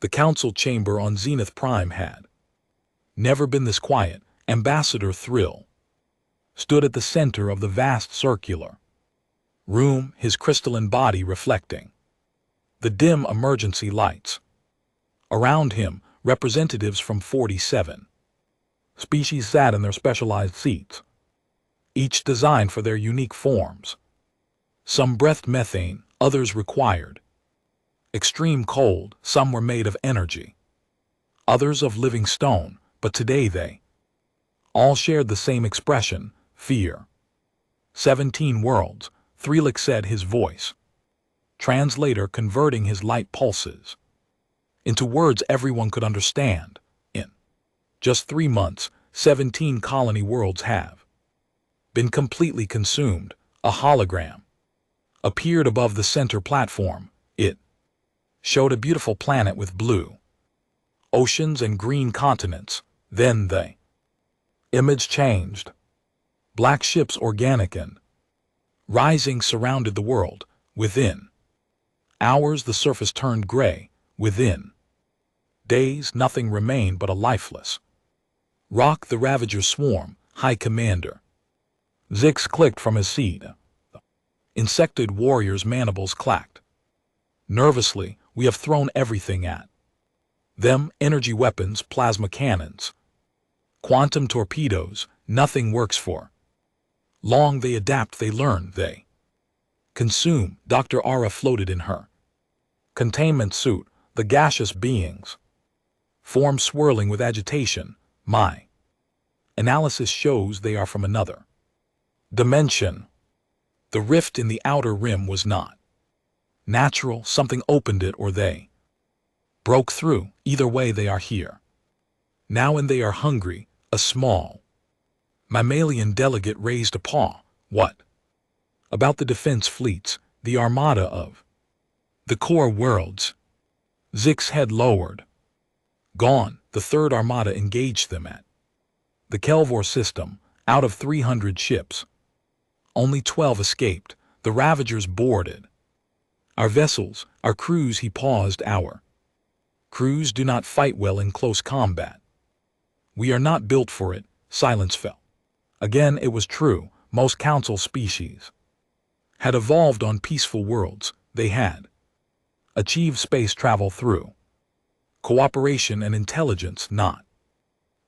The council chamber on Zenith Prime had never been this quiet. Ambassador Thrill stood at the center of the vast circular room, his crystalline body reflecting the dim emergency lights. Around him, representatives from 47 species sat in their specialized seats, each designed for their unique forms. Some breathed methane, others required extreme cold, some were made of energy, others of living stone, but today they all shared the same expression, fear. 17 worlds, Thrilik said, his voice translator converting his light pulses into words everyone could understand. In just 3 months, 17 colony worlds have been completely consumed. A hologram appeared above the center platform. It showed a beautiful planet with blue oceans and green continents. Then the image changed. Black ships, organic and rising, surrounded the world. Within hours, the surface turned gray. Within days, nothing remained but a lifeless rock. The Ravagers swarm. High Commander Zix clicked from his seat. The insected warrior's mandibles clacked nervously. We have thrown everything at them. Energy weapons, plasma cannons, quantum torpedoes. Nothing works for long. They adapt, they learn, they consume. Dr. Ara floated in her containment suit. The gaseous beings form swirling with agitation. My analysis shows they are from another dimension. The rift in the outer rim was not natural. Something opened it, or they broke through. Either way, they are here now, and they are hungry. A small mammalian delegate raised a paw. What about the defense fleets, the armada of the core worlds? Zix's head lowered. Gone. The third armada engaged them at the Kelvor system. Out of 300 ships, only 12 escaped. The Ravagers boarded our vessels, our crews. He paused. Our crews do not fight well in close combat. We are not built for it. Silence fell. Again, it was true. Most council species had evolved on peaceful worlds. They had achieved space travel through cooperation and intelligence, not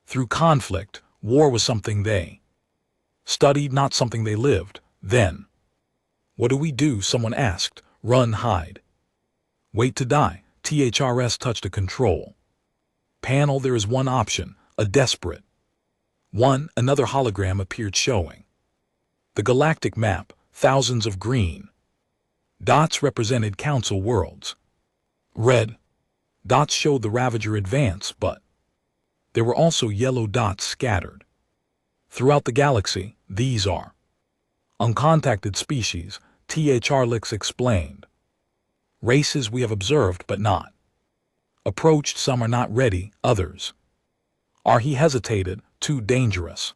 through conflict. War was something they studied, not something they lived. Then, what do we do? Someone asked. Run, hide, wait to die. THRS touched a control panel. There is one option, a desperate one. Another hologram appeared, showing the galactic map. Thousands of green dots represented council worlds. Red dots showed the Ravager advance, but there were also yellow dots scattered throughout the galaxy. These are uncontacted species, THRLix explained. Races we have observed but not approached. Some are not ready, others are. He hesitated. Too dangerous.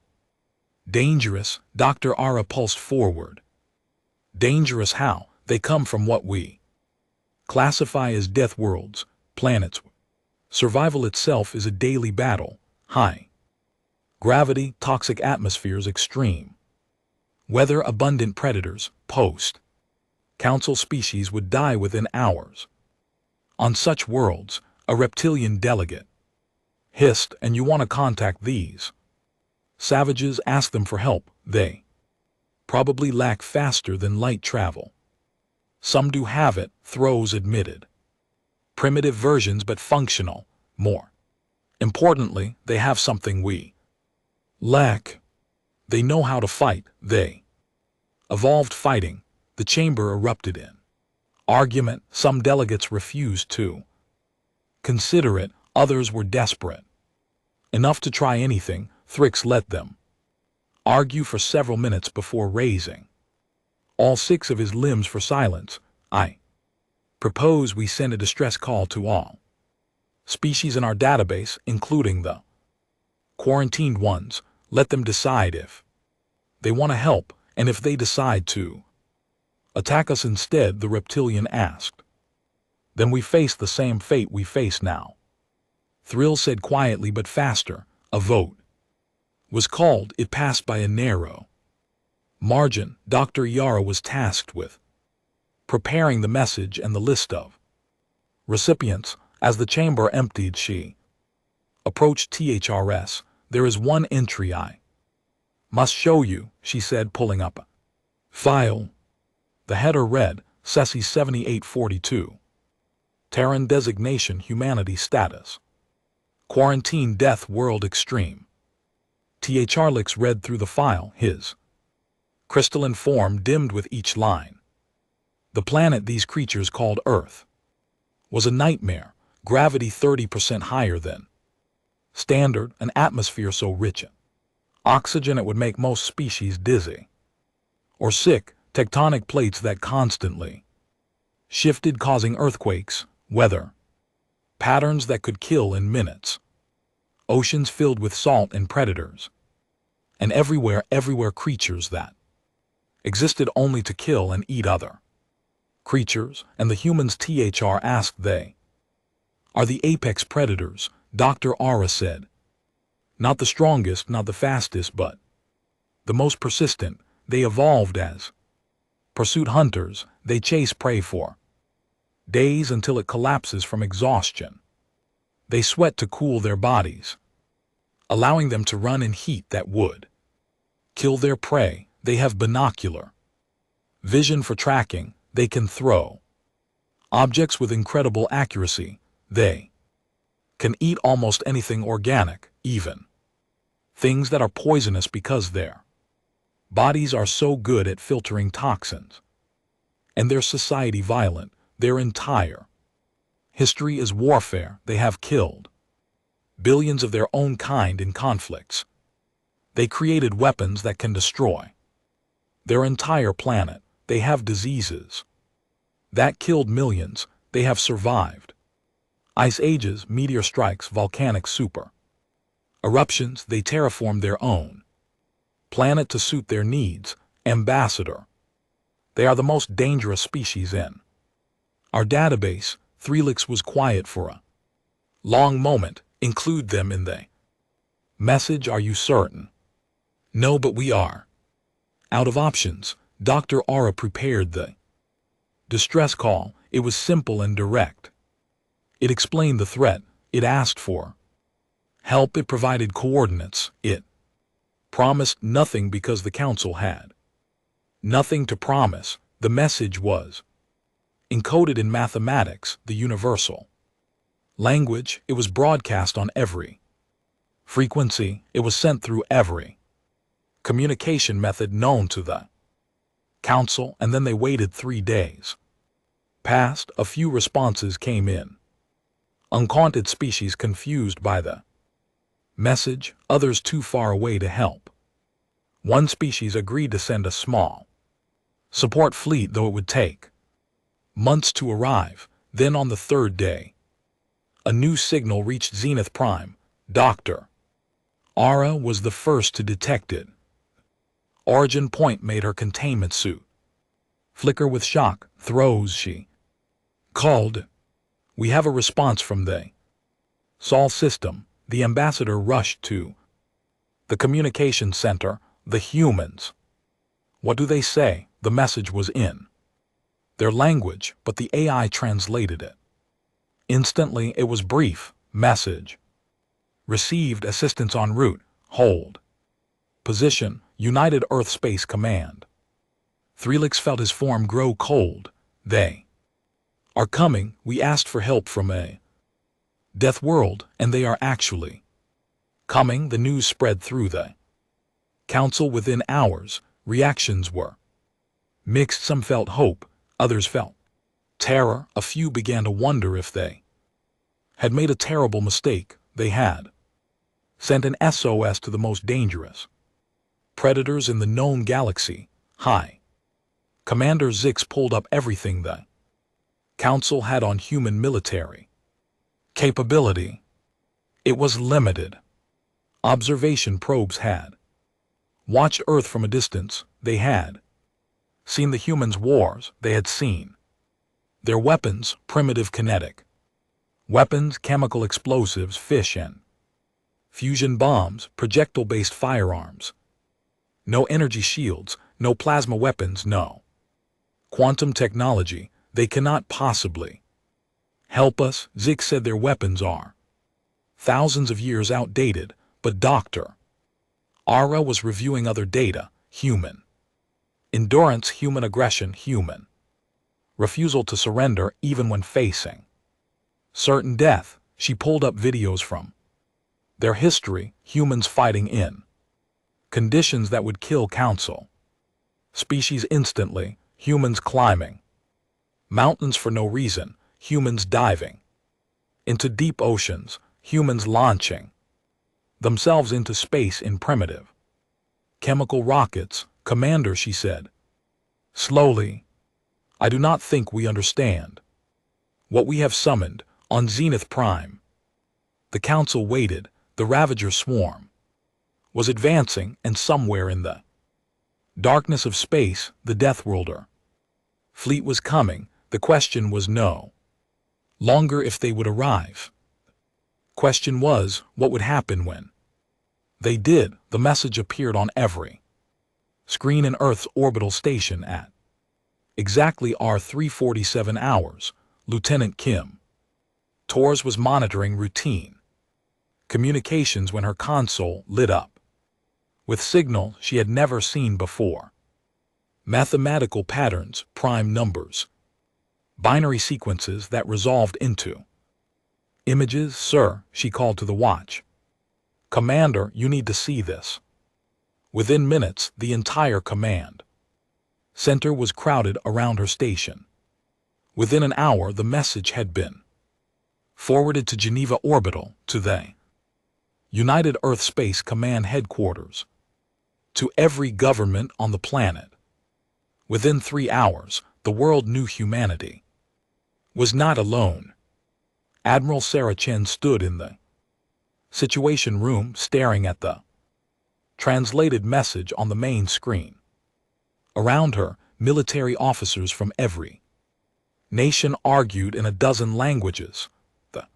Dangerous? Dr. Ara pulsed forward. Dangerous how? They come from what we classify as death worlds, planets. Survival itself is a daily battle. High gravity, toxic atmospheres, extreme weather, abundant predators. Post council species would die within hours. On such worlds, a reptilian delegate hissed. And you want to contact these savages? Ask them for help. They probably lack faster than light travel. Some do have it, Throws admitted. Primitive versions, but functional. More importantly, they have something we lack. They know how to fight. They evolved fighting. The chamber erupted in argument. Some delegates refused to consider it. Others were desperate enough to try anything. Thrix let them argue for several minutes before raising all 6 of his limbs for silence. I propose we send a distress call to all species in our database, including the quarantined ones. Let them decide if they want to help, and if they decide to attack us instead. The reptilian asked. Then we face the same fate we face now. Thrill said quietly but faster, a vote was called. It passed by a narrow margin. Dr. Yara was tasked with preparing the message and the list of recipients. As the chamber emptied, she approached THRS. There is one entry I must show you, she said, pulling up a file. The header read, SESI 7842. Terran designation, humanity status. Quarantine, death, world extreme. THRLix read through the file, his crystalline form dimmed with each line. The planet these creatures called Earth was a nightmare, gravity 30% higher than standard, an atmosphere so rich in oxygen it would make most species dizzy or sick, tectonic plates that constantly shifted, causing earthquakes, weather patterns that could kill in minutes, oceans filled with salt and predators, and everywhere creatures that existed only to kill and eat other creatures. And the humans, THR asked, they are the apex predators, Dr. Ara said. Not the strongest, not the fastest, but the most persistent. They evolved as pursuit hunters. They chase prey for days until it collapses from exhaustion. They sweat to cool their bodies, allowing them to run in heat that would kill their prey. They have binocular vision for tracking. They can throw objects with incredible accuracy. They can eat almost anything organic, even things that are poisonous, because their bodies are so good at filtering toxins. And their society violent. Their entire history is warfare. They have killed billions of their own kind in conflicts. They created weapons that can destroy their entire planet. They have diseases that killed millions. They have survived ice ages, meteor strikes, volcanic super eruptions. They terraformed their own planet to suit their needs. Ambassador, they are the most dangerous species in our database. Threlix was quiet for a long moment. Include them in the message. Are you certain? No, but we are out of options. Dr. Ara prepared the distress call. It was simple and direct. It explained the threat. It asked for help. It provided coordinates. It promised nothing because the council had nothing to promise. The message was encoded in mathematics, the universal language. It was broadcast on every frequency. It was sent through every communication method known to the council. And then they waited 3 days. Passed. A few responses came in. Uncounted species confused by the message, others too far away to help. One species agreed to send a small support fleet, though it would take months to arrive. Then on the 3rd day, a new signal reached Zenith Prime. Dr. Ara was the first to detect it. Origin point made her containment suit flicker with shock. Throws, she called. We have a response from the Sol system. The ambassador rushed to the communication center. The humans. What do they say? The message was in their language, but the AI translated it. Instantly, it was brief. Message received, assistance en route. Hold position, United Earth Space Command. Threlix felt his form grow cold. They are coming. We asked for help from a Deathworld, and they are actually coming. The news spread through the council within hours. Reactions were mixed. Some felt hope, others felt terror. A few began to wonder if they had made a terrible mistake. They had sent an SOS to the most dangerous predators in the known galaxy. Hi. Commander Zix pulled up everything the council had on human military capability. It was limited. Observation probes had watched Earth from a distance. They had seen the humans' wars. They had seen Their weapons, primitive kinetic. Weapons, chemical explosives, fission. Fusion bombs, projectile-based firearms. No energy shields, no plasma weapons, no. Quantum technology, they cannot possibly help us, Zig said. Their weapons are thousands of years outdated, but Dr. Ara was reviewing other data, human endurance, human aggression, human refusal to surrender even when facing certain death. She pulled up videos from their history, humans fighting in conditions that would kill council species instantly, humans climbing mountains for no reason, humans diving into deep oceans, humans launching themselves into space in primitive chemical rockets. Commander, she said slowly, I do not think we understand what we have summoned on Zenith Prime. The council waited. The Ravager swarm was advancing, and somewhere in the darkness of space, the Deathworlder fleet was coming. The question was no longer if they would arrive. Question was, what would happen when they did? The message appeared on every screen in Earth's orbital station at exactly R347 hours. Lieutenant Kim Torres was monitoring routine communications when her console lit up with signal she had never seen before. Mathematical patterns, prime numbers, binary sequences that resolved into images. Sir, she called to the watch. Commander, you need to see this. Within minutes, the entire command center was crowded around her station. Within an hour, the message had been forwarded to Geneva Orbital, to the United Earth Space Command Headquarters, to every government on the planet. Within 3 hours, the world knew humanity was not alone. Admiral Sarah Chen stood in the Situation Room, staring at the translated message on the main screen. Around her, military officers from every nation argued in a dozen languages. The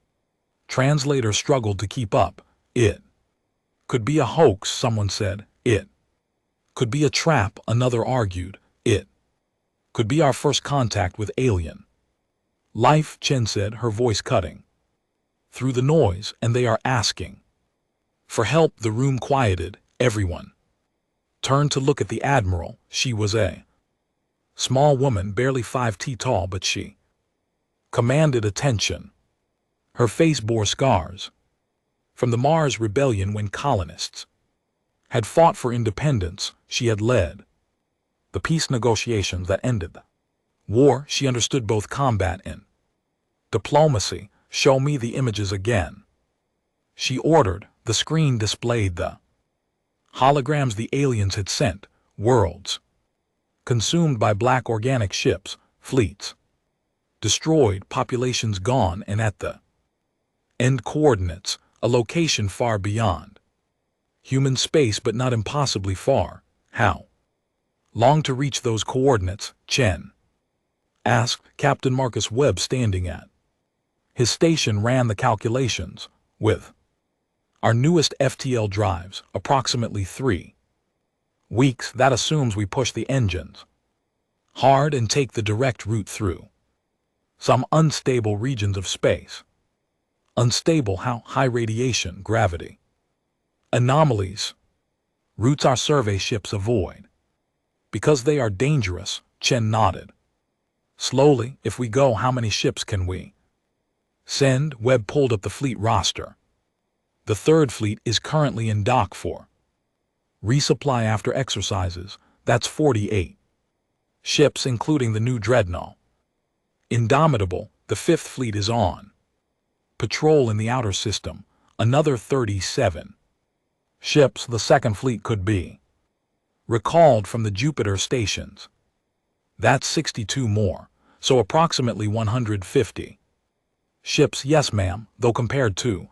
translator struggled to keep up. It could be a hoax, someone said. It could be a trap, another argued. It could be our first contact with alien life, Chen said, her voice cutting through the noise, and they are asking for help. The room quieted. Everyone turned to look at the Admiral. She was a small woman, barely 5 feet tall, but she commanded attention. Her face bore scars from the Mars Rebellion, when colonists had fought for independence. She had led the peace negotiations that ended the war. She understood both combat and diplomacy. Show me the images again, she ordered. The screen displayed the holograms the aliens had sent. Worlds consumed by black organic ships, fleets destroyed, populations gone, and at the end coordinates, a location far beyond human space, but not impossibly far. How long to reach those coordinates? Chen asked. Captain Marcus Webb, standing at his station, ran the calculations. With our newest FTL drives, approximately 3 weeks. That assumes we push the engines hard and take the direct route through some unstable regions of space. Unstable how? High radiation, gravity anomalies. Routes our survey ships avoid because they are dangerous. Chen nodded slowly. If we go, how many ships can we send? Webb pulled up the fleet roster. The 3rd Fleet is currently in dock for resupply after exercises. That's 48 ships, including the new dreadnought Indomitable. The 5th Fleet is on patrol in the outer system. Another 37 ships. The 2nd Fleet could be recalled from the Jupiter stations. That's 62 more, so approximately 150 ships. Yes, ma'am, though compared to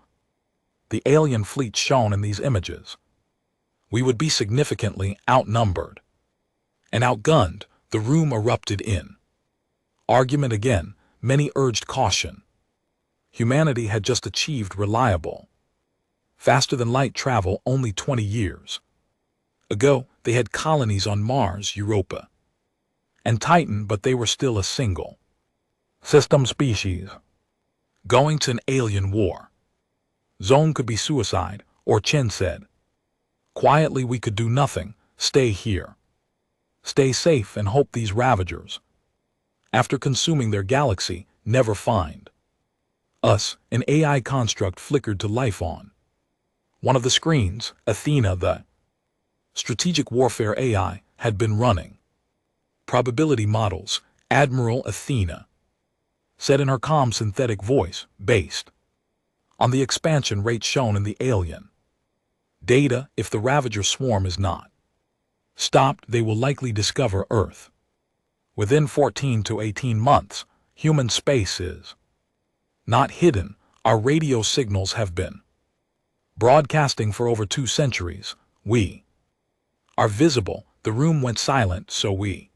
the alien fleet shown in these images, we would be significantly outnumbered and outgunned. The room erupted in argument again. many urged caution. Humanity had just achieved reliable, faster-than-light travel only 20 years ago. They had colonies on Mars, Europa, and Titan, but they were still a single system species. Going to an alien war zone could be suicide, or Chen said. Quietly, we could do nothing, stay here. Stay safe and hope these ravagers, after consuming their galaxy, never find us. An AI construct flickered to life on one of the screens. Athena, the strategic warfare AI, had been running probability models. Admiral Athena said in her calm synthetic voice, based on the expansion rate shown in the alien data, if the Ravager swarm is not stopped, they will likely discover Earth within 14 to 18 months. Human space is not hidden. Our radio signals have been broadcasting for over 2 centuries. We are visible. The room went silent. So we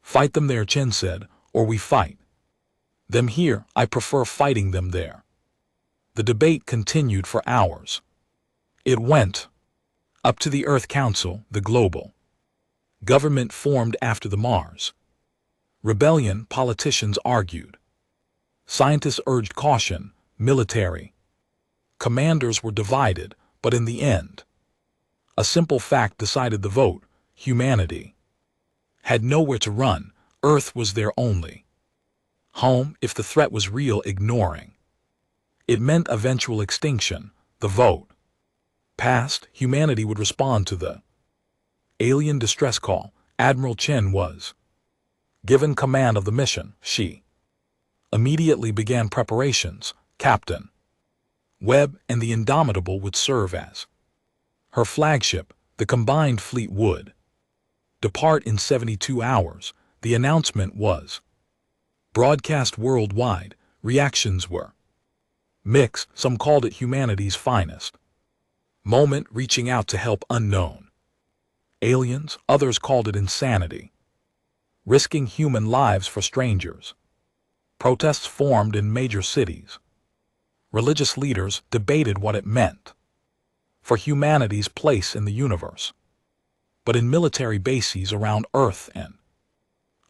fight them there, Chen said, or we fight them here. I prefer fighting them there. The debate continued for hours. It went up to the Earth Council, the global government formed after the Mars rebellion. Politicians argued. Scientists urged caution. Military commanders were divided, but in the end, a simple fact decided the vote. Humanity had nowhere to run. Earth was their only home. If the threat was real, ignoring it meant eventual extinction. The vote passed. Humanity would respond to the alien distress call. Admiral Chen was given command of the mission. She immediately began preparations. Captain Webb and the Indomitable would serve as her flagship. The combined fleet would depart in 72 hours. The announcement was broadcast worldwide. Reactions were mixed. Some called it humanity's finest moment, reaching out to help unknown aliens. Others called it insanity, risking human lives for strangers. Protests formed in major cities. Religious leaders debated what it meant for humanity's place in the universe. But in military bases around Earth and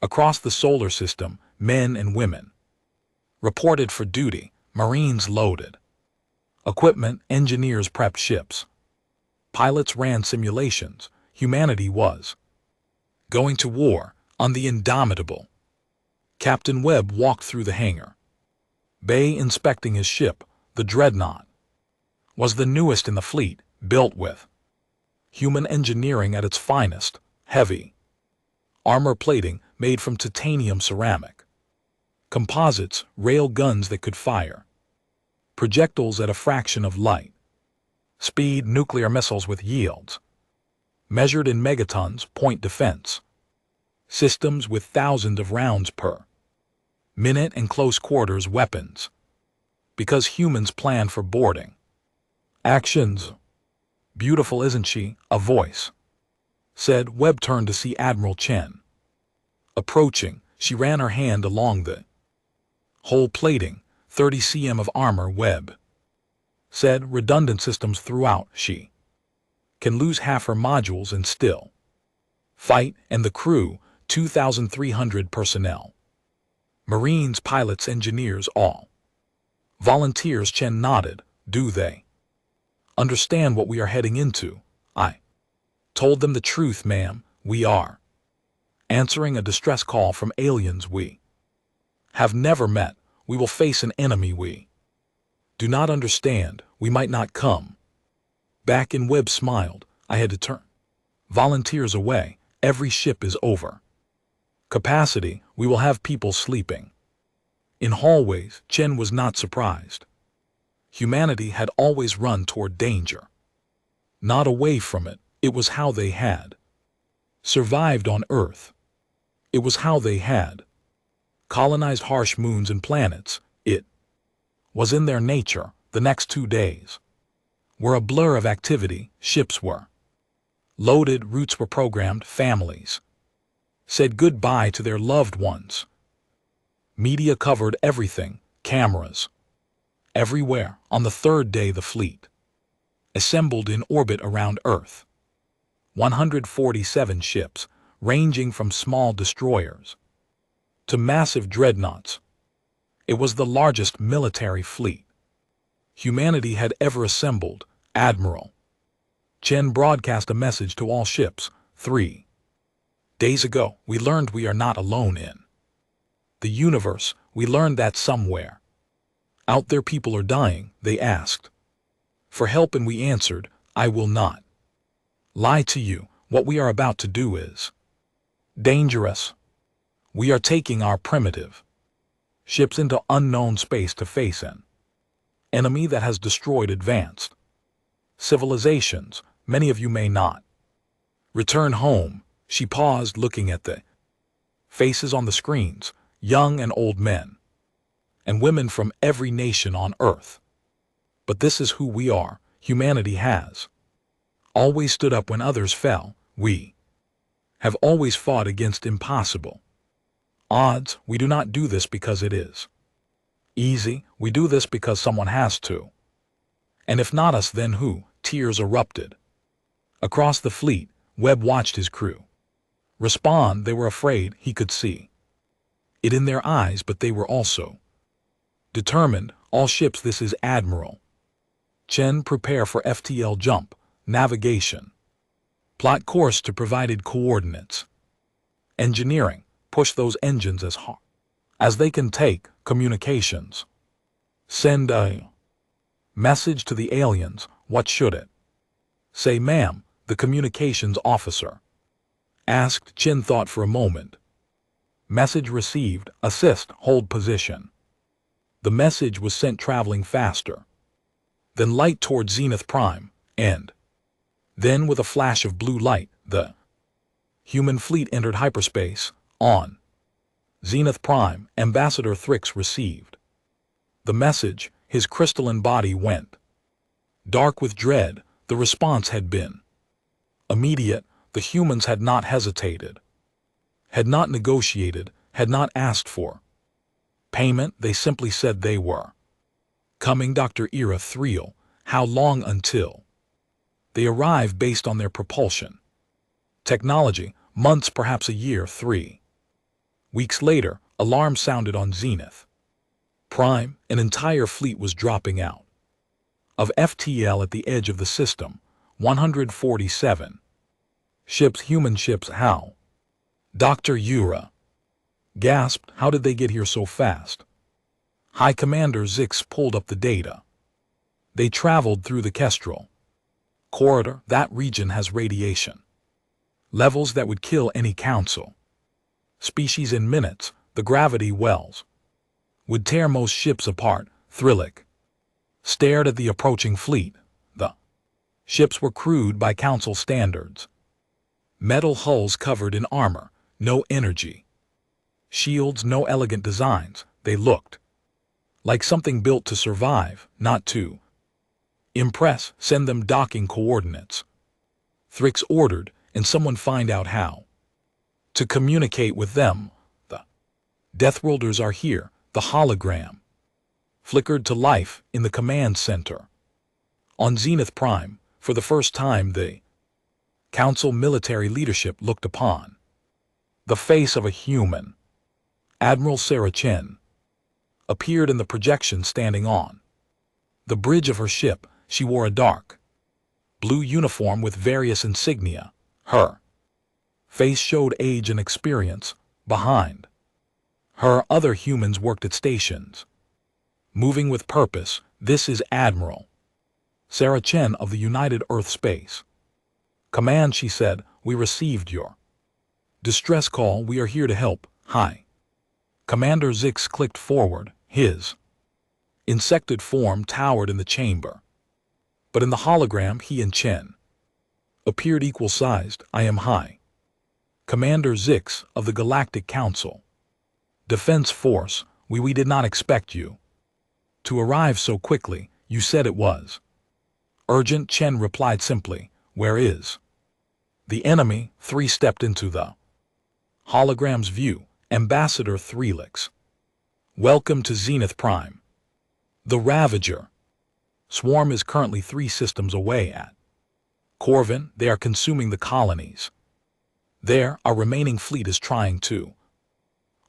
across the solar system, men and women reported for duty. Marines loaded equipment, engineers prepped ships, pilots ran simulations. Humanity was going to war on the Indomitable. Captain Webb walked through the hangar bay inspecting his ship. The Dreadnought was the newest in the fleet, built with human engineering at its finest. Heavy armor plating made from titanium ceramic, composites, rail guns that could fire projectiles at a fraction of light speed, nuclear missiles with yields measured in megatons, point defense systems with thousands of rounds per minute, and close quarters weapons, because humans plan for boarding actions. Beautiful, isn't she? A voice said. Webb turned to see Admiral Chen approaching. She ran her hand along the whole plating. 30 cm of armor, Webb said. Redundant systems throughout. She can lose half her modules and still fight. And the crew, 2,300 personnel. Marines, pilots, engineers, all volunteers. Chen nodded. Do they understand what we are heading into? I told them the truth, ma'am. We are answering a distress call from aliens we have never met. We will face an enemy we do not understand. We might not come back. And Webb smiled. I had to turn volunteers away. Every ship is over capacity. We will have people sleeping in hallways. Chen was not surprised. Humanity had always run toward danger, not away from it. It was how they had survived on Earth. It was how they had colonized harsh moons and planets. It was in their nature. The next 2 days were a blur of activity. Ships were loaded, routes were programmed, families said goodbye to their loved ones. Media covered everything, cameras. Everywhere. On the third day, the fleet assembled in orbit around Earth. 147 ships, ranging from small destroyers to massive dreadnoughts. It was the largest military fleet humanity had ever assembled. Admiral Chen broadcast a message to all ships. 3 days ago, we learned we are not alone in the universe. We learned that somewhere out there people are dying. They asked for help and we answered, I will not lie to you. What we are about to do is dangerous. We are taking our primitive ships into unknown space to face an enemy that has destroyed advanced civilizations. Many of you may not return home. She paused, looking at the faces on the screens, young and old men and women from every nation on Earth. But this is who we are. Humanity has always stood up when others fell. We have always fought against impossible odds. We do not do this because it is easy. We do this because someone has to. And if not us, then who? Tears erupted across the fleet. Webb watched his crew respond. They were afraid. He could see it in their eyes, but they were also determined. All ships, this is Admiral Chen. Prepare for FTL jump. Navigation. Plot course to provided coordinates. Engineering. Push those engines as hard as they can take. Communications. Send a message to the aliens. What should it say, ma'am? The communications officer asked. Chen thought for a moment. Message received. Assist. Hold position. The message was sent, traveling faster than light toward Zenith Prime, and then with a flash of blue light, the human fleet entered hyperspace. On Zenith Prime, Ambassador Thrix received the message. His crystalline body went dark with dread. The response had been immediate. The humans had not hesitated, had not negotiated, had not asked for payment. They simply said they were coming. Dr. Ira Thriel, how long until they arrive? Based on their propulsion technology, months, perhaps a year. 3 weeks later, alarm sounded on Zenith Prime. An entire fleet was dropping out of FTL at the edge of the system. 147 ships, human ships. How? Dr. Ura gasped. How did they get here so fast? High Commander Zix pulled up the data. They traveled through the Kestrel corridor. That region has radiation levels that would kill any council species in minutes. The gravity wells would tear most ships apart. Thrillic stared at the approaching fleet. The ships were crude by council standards. Metal hulls covered in armor, no energy shields, no elegant designs. They looked like something built to survive, not to impress. Send them docking coordinates, Thrix ordered, and someone find out how to communicate with them. The Deathworlders are here. The hologram flickered to life in the command center. On Zenith Prime, for the first time, the Council military leadership looked upon the face of a human. Admiral Sarah Chen appeared in the projection, standing on the bridge of her ship. She wore a dark blue uniform with various insignia. Her face showed age and experience. Behind her, other humans worked at stations, moving with purpose. This is Admiral Sarah Chen of the United Earth Space Command, she said. We received your distress call. We are here to help. Hi. Commander Zix clicked forward. His insected form towered in the chamber, but in the hologram he and Chen appeared equal-sized. I am High Commander Zix of the Galactic Council Defense Force. We did not expect you to arrive so quickly. You said it was urgent. Chen replied simply. Where is the enemy? 3 stepped into the hologram's view. Ambassador Threlix Welcome to Zenith Prime. The Ravager. Swarm is currently 3 systems away at Corvin. They are consuming the colonies. There, our remaining fleet is trying to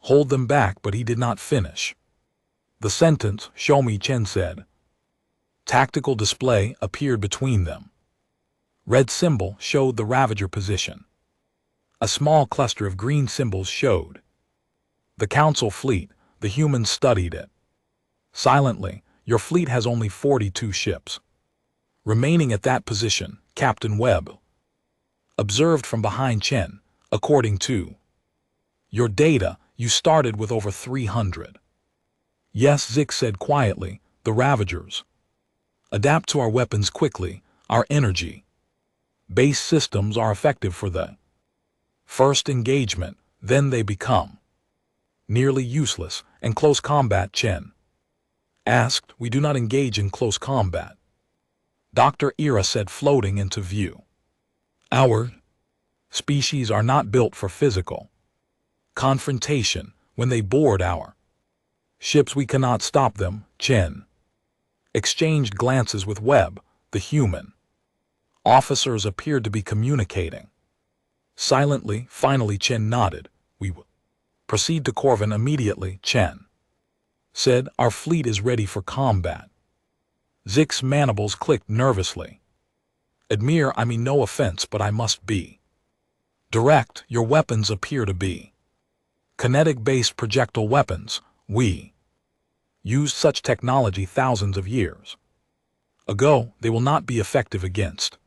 hold them back, but he did not finish the sentence. Show me, Chen said. Tactical display appeared between them. Red symbol showed the Ravager position. A small cluster of green symbols showed the Council fleet. The humans studied it silently. Your fleet has only 42 ships remaining at that position, Captain Webb observed from behind Chen. According to your data, you started with over 300. Yes, Zik said quietly. The Ravagers adapt to our weapons quickly. Our energy-based systems are effective for the first engagement, then they become nearly useless in close combat. Chen asked. We do not engage in close combat, Dr. Ira said, floating into view. Our species are not built for physical confrontation. When they board our ships, we cannot stop them. Chen exchanged glances with Webb. The human officers appeared to be communicating silently. Finally, Chen nodded. We will proceed to Corvin immediately, Chen said. Our fleet is ready for combat. Zik's mandibles clicked nervously. Admir, I mean no offense, but I must be direct. Your weapons appear to be kinetic-based projectile weapons. We used such technology thousands of years ago. They will not be effective against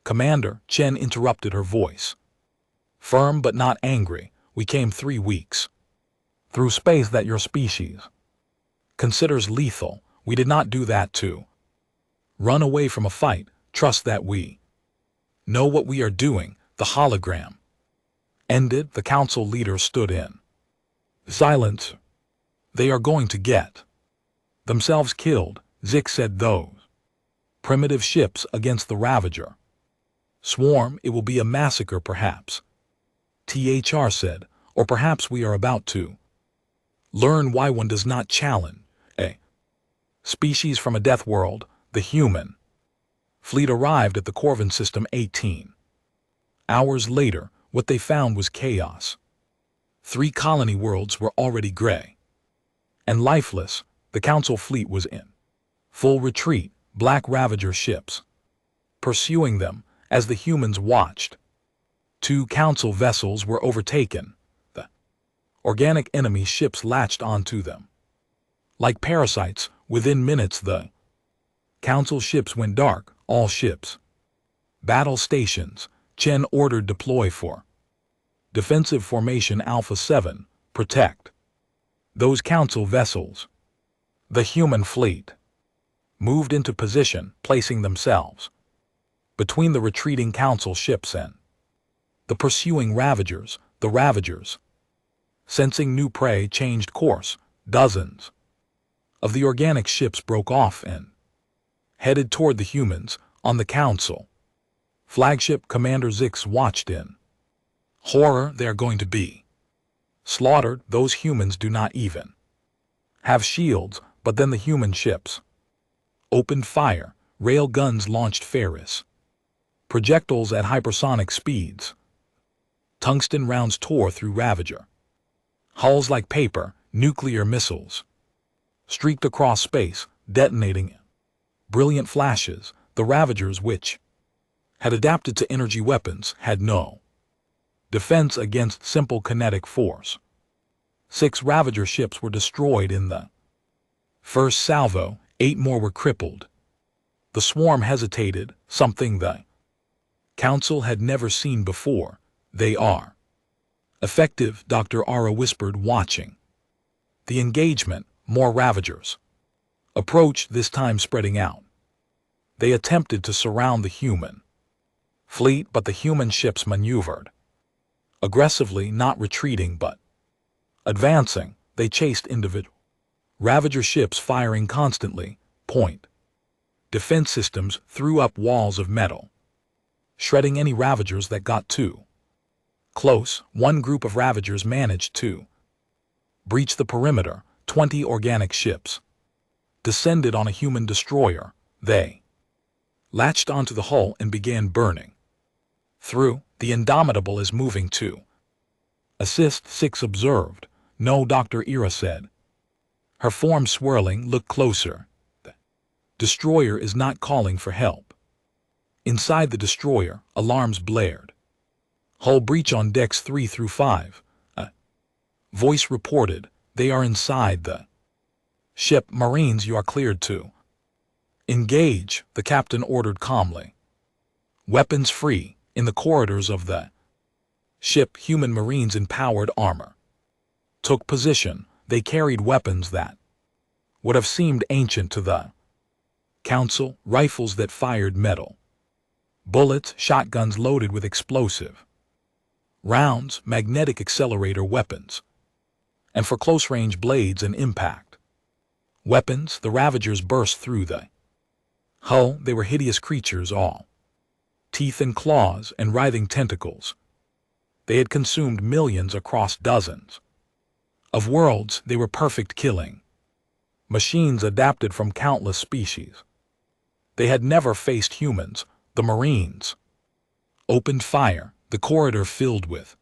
Commander. Chen interrupted, her voice firm but not angry. We came 3 weeks through space that your species considers lethal. We did not do that to run away from a fight. Trust that we know what we are doing. The hologram ended. The council leader stood in silence. They are going to get themselves killed, Zik said. Those primitive ships against the Ravager swarm. It will be a massacre, perhaps, THR said, or perhaps we are about to learn why one does not challenge a species from a death world. The human fleet arrived at the Corvin system 18 hours later. What they found was chaos. 3 colony worlds were already gray and lifeless. The Council fleet was in full retreat. Black Ravager ships pursuing them. As the humans watched, 2 Council vessels were overtaken. The organic enemy ships latched onto them like parasites. Within minutes, the Council ships went dark. All ships battle stations. Chen ordered deploy for defensive formation Alpha 7. Protect those Council vessels. The human fleet moved into position, placing themselves between the retreating Council ships and the pursuing Ravagers. The Ravagers, sensing new prey, changed course. Dozens of the organic ships broke off and headed toward the humans. On the Council flagship, Commander Zix watched in horror. They are going to be slaughtered. Those humans do not even have shields. But then the human ships opened fire. Rail guns launched Ferris projectiles at hypersonic speeds. Tungsten rounds tore through Ravager hulls like paper. Nuclear missiles streaked across space, detonating brilliant flashes. The Ravagers, which had adapted to energy weapons, had no defense against simple kinetic force. 6 Ravager ships were destroyed in the first salvo. 8 more were crippled. The swarm hesitated, something the Council had never seen before. They are effective, Dr. Ara whispered, watching the engagement. More Ravagers approached, this time spreading out. They attempted to surround the human fleet, but the human ships maneuvered aggressively, not retreating but advancing. They chased individual Ravager ships, firing constantly. Point defense systems threw up walls of metal, shredding any Ravagers that got too close. One group of Ravagers managed to breach the perimeter. 20 organic ships. Descended on a human destroyer, they latched onto the hull and began burning. Through, the Indomitable is moving too. Assist 6 observed. No, Dr. Ira said. Her form swirling, look closer. The destroyer is not calling for help. Inside the destroyer, alarms blared. Hull breach on decks 3 through 5. A voice reported, they are inside the ship. Marines, you are cleared to engage, the captain ordered calmly. Weapons free, in the corridors of the ship. Human Marines in powered armor took position. They carried weapons that would have seemed ancient to the Council, rifles that fired metal bullets, shotguns loaded with explosive rounds, magnetic accelerator weapons, and for close-range blades and impact weapons. The Ravagers burst through the hull. They were hideous creatures, all teeth and claws and writhing tentacles. They had consumed millions across dozens of worlds. They were perfect killing machines adapted from countless species. They had never faced humans. The Marines opened fire, the corridor filled with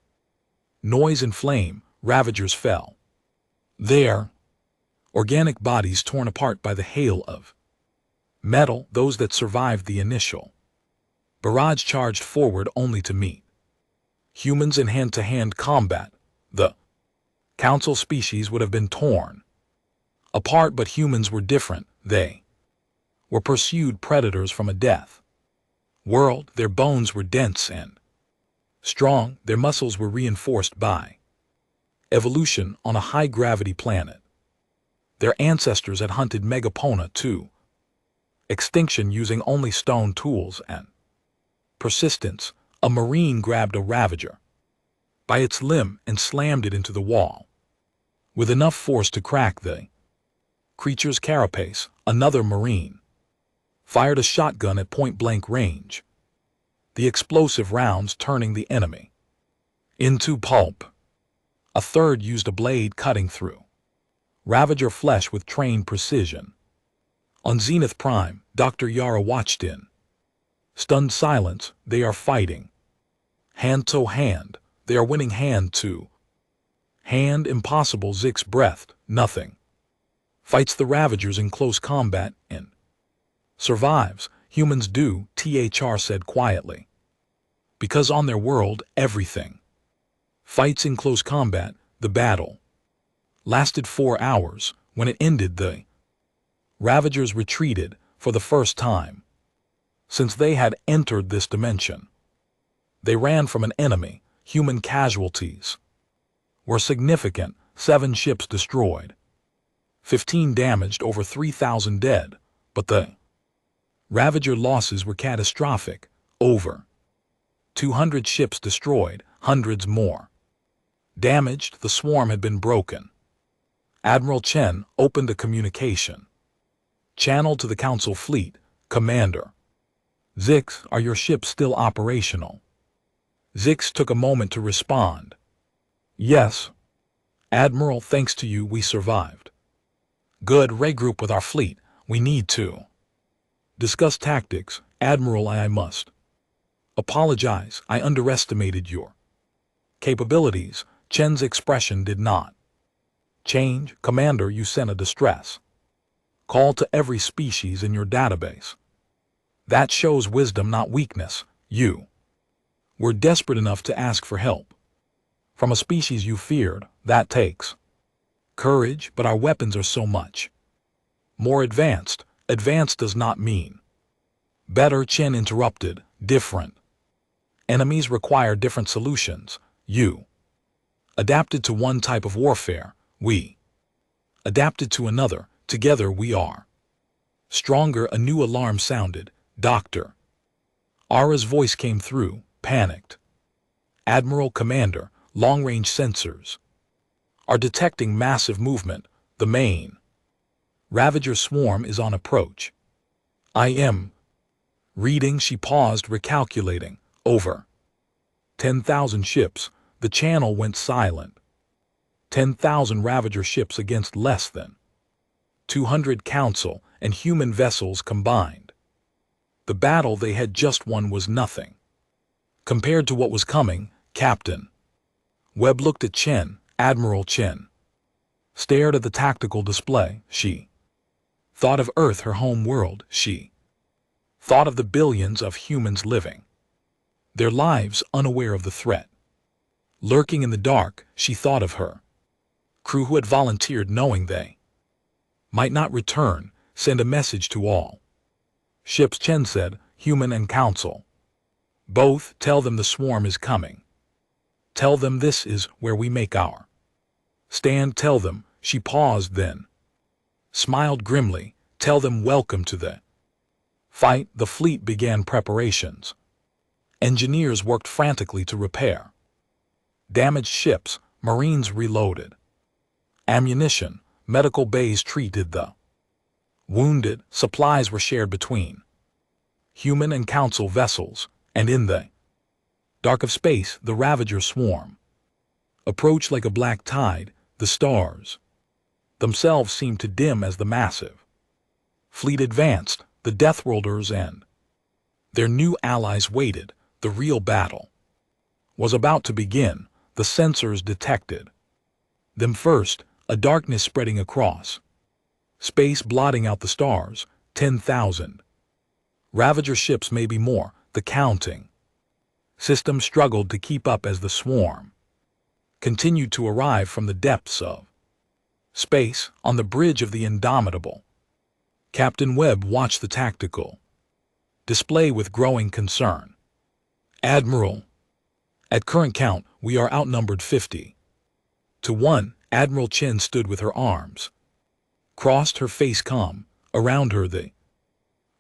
noise and flame. Ravagers fell. Their organic bodies torn apart by the hail of metal. Those that survived the initial barrage charged forward only to meet humans in hand-to-hand combat. The Council species would have been torn apart, but humans were different. They were pursued predators from a death world. Their bones were dense and strong. Their muscles were reinforced by evolution on a high-gravity planet. Their ancestors had hunted Megapona to extinction using only stone tools and persistence. A Marine grabbed a Ravager by its limb and slammed it into the wall with enough force to crack the creature's carapace. Another Marine fired a shotgun at point-blank range, the explosive rounds turning the enemy into pulp. A third used a blade cutting through Ravager flesh with trained precision. On Zenith Prime, Dr. Yara watched in stunned silence. They are fighting hand to hand. They are winning hand to hand. Impossible. Zix breathed. Nothing fights the Ravagers in close combat and survives. Humans do, THR said quietly. Because on their world, everything fights in close combat. The battle lasted 4 hours. When it ended, the Ravagers retreated for the first time since they had entered this dimension. They ran from an enemy. Human casualties were significant. 7 ships destroyed, 15 damaged, over 3,000 dead. But the Ravager losses were catastrophic. Over 200 ships destroyed, hundreds more damaged. The swarm had been broken. Admiral Chen opened a communication channel to the Council fleet. Commander Zix, are your ships still operational? Zix took a moment to respond. Yes, Admiral, thanks to you we survived. Good, regroup with our fleet. We need to discuss tactics. Admiral, I must apologize. I underestimated your capabilities. Chen's expression did not change. Commander, you sent a distress call to every species in your database. That shows wisdom, not weakness. You were desperate enough to ask for help from a species you feared. That takes courage, but our weapons are so much more advanced. Advanced does not mean better. Chen interrupted. Different enemies require different solutions. You adapted to one type of warfare. We adapted to another. Together we are stronger. A new alarm sounded. Dr. Ara's voice came through, panicked. Admiral, Commander, long-range sensors are detecting massive movement. The main Ravager swarm is on approach. I am reading. She paused, recalculating. Over 10,000 ships. The channel went silent. 10,000 Ravager ships against less than 200 Council and human vessels combined. The battle they had just won was nothing compared to what was coming. Captain Webb looked at Chen. Admiral Chen stared at the tactical display. She thought of Earth, her home world. She thought of the billions of humans living their lives unaware of the threat lurking in the dark. She thought of her crew who had volunteered, knowing they might not return. Send a message to all ships, Chen said. Human and Council both. Tell them the swarm is coming. Tell them this is where we make our stand. Tell them. She paused, then smiled grimly. Tell them welcome to the fight. The fleet began preparations. Engineers worked frantically to repair damaged ships. Marines reloaded ammunition. Medical bays treated the wounded. Supplies were shared between human and Council vessels. And in the dark of space, the Ravager swarm approached like a black tide. The stars themselves seemed to dim as the massive fleet advanced. The Deathworlders and their new allies waited. The real battle was about to begin. The sensors detected them first, a darkness spreading across space, blotting out the stars. 10,000 Ravager ships, maybe more. The counting system struggled to keep up as the swarm continued to arrive from the depths of space. On the bridge of the Indomitable, Captain Webb watched the tactical display with growing concern. Admiral, at current count, we are outnumbered 50-1. Admiral Chen stood with her arms crossed, her face calm. Around her, the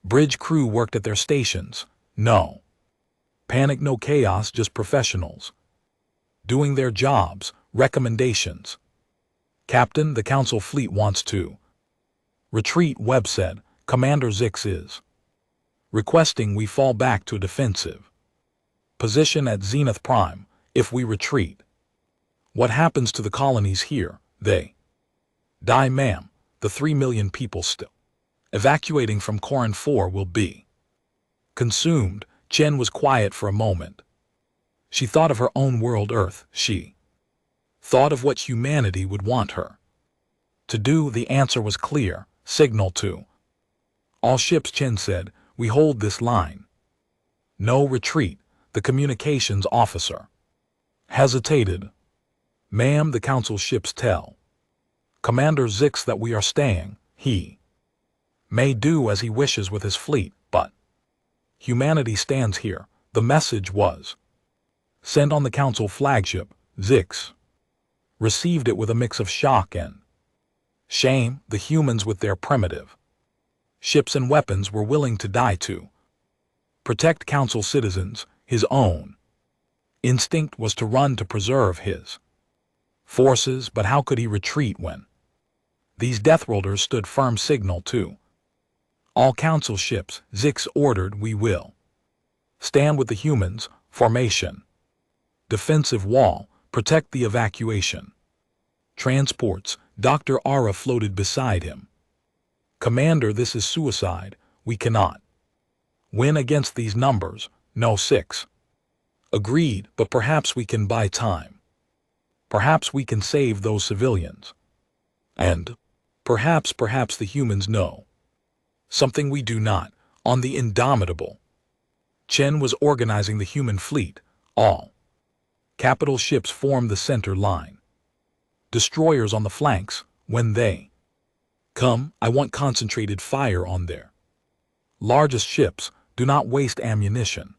bridge crew worked at their stations. No panic, no chaos, just professionals doing their jobs. Recommendations. Captain, the Council fleet wants to retreat, Webb said. Commander Zix is requesting we fall back to a defensive position at Zenith Prime. If we retreat, what happens to the colonies here? They die, ma'am. The 3 million people still evacuating from Corin 4 will be consumed. Chen was quiet for a moment. She thought of her own world, Earth. She thought of what humanity would want her to do. The answer was clear. Signal to all ships, Chen said. We hold this line. No retreat. The communications officer hesitated. Ma'am, the Council ships tell Commander Zix that we are staying. He may do as he wishes with his fleet, but humanity stands here. The message was sent on the Council flagship. Zix received it with a mix of shock and shame. The humans with their primitive ships and weapons were willing to die to protect Council citizens. His own instinct was to run to preserve his forces, but how could he retreat when these Deathworlders stood firm? Signal to all Council ships, Zix ordered. We will stand with the humans. Formation. Defensive wall. Protect the evacuation transports. Dr. Ara floated beside him. Commander, this is suicide. We cannot win against these numbers. No. 6 agreed, but perhaps we can buy time. Perhaps we can save those civilians. And perhaps the humans know something we do not. On the Indomitable, Chen was organizing the human fleet. All capital ships formed the center line. Destroyers on the flanks. When they come, I want concentrated fire on their largest ships. Do not waste ammunition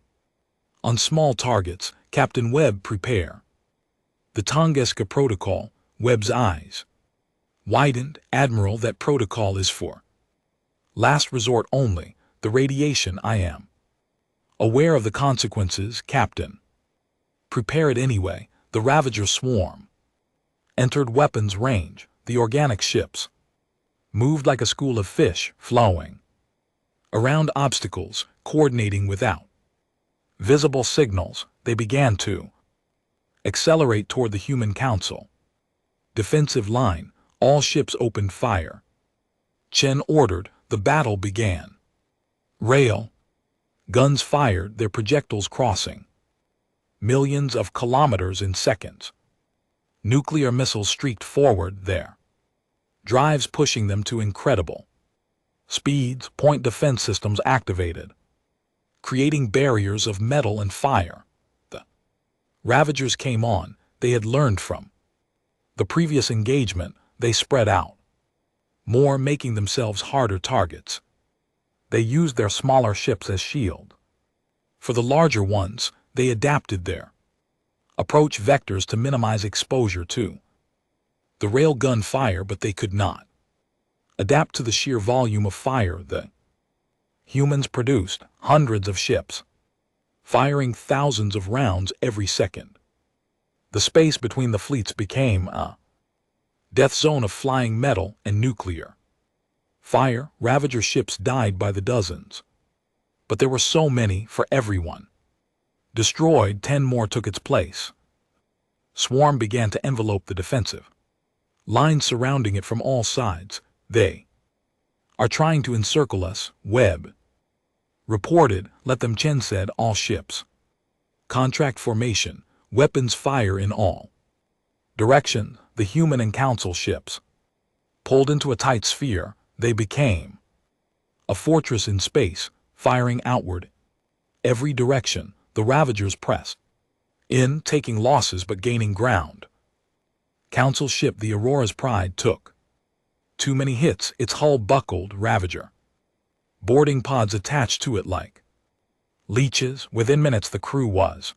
on small targets. Captain Webb, prepare. The Tunguska Protocol. Webb's eyes widened. Admiral, that protocol is for last resort only. The radiation, I am aware of the consequences. Captain, prepare it anyway. The Ravager swarm entered weapons range. The organic ships moved like a school of fish, flowing around obstacles, coordinating without visible signals. They began to accelerate toward the human council. Defensive line, all ships opened fire. Chen ordered, the battle began. Rail. Guns fired, their projectiles crossing millions of kilometers in seconds. Nuclear missiles streaked forward, their drives pushing them to incredible speeds. Point defense systems activated, creating barriers of metal and fire. The Ravagers came on. They had learned from the previous engagement. They spread out more, making themselves harder targets. They used their smaller ships as shield. For the larger ones, they adapted their approach vectors to minimize exposure to the railgun fire, but they could not adapt to the sheer volume of fire. The humans produced hundreds of ships, firing thousands of rounds every second. The space between the fleets became a death zone of flying metal and nuclear fire. Ravager ships died by the dozens, but there were so many for everyone. Destroyed, 10 more took its place. Swarm began to envelope the defensive lines surrounding it from all sides. They are trying to encircle us, Webb reported. Let them, Chen said. All ships. Contract formation, weapons fire in all directions. The human and council ships pulled into a tight sphere. They became a fortress in space, firing outward every direction. The Ravagers pressed in, taking losses but gaining ground. Council ship, the Aurora's Pride, took too many hits. Its hull buckled. Ravager boarding pods attached to it like leeches. Within minutes the crew was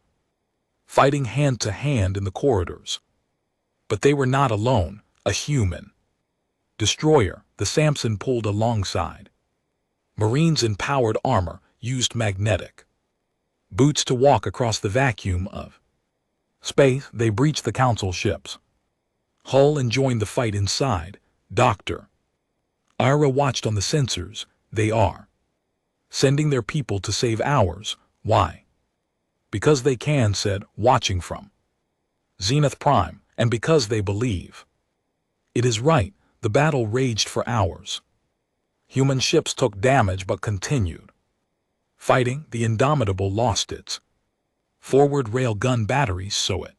fighting hand to hand in the corridors. But they were not alone. A human destroyer, the Samson, pulled alongside. Marines in powered armor used magnetic boots to walk across the vacuum of space. They breached the council ship's hull and joined the fight inside. Dr. Ira watched on the sensors. They are sending their people to save ours. Why? Because they can, said, watching from Zenith Prime, and because they believe it is right. The battle raged for hours. Human ships took damage but continued fighting. The Indomitable lost its forward rail gun batteries, so it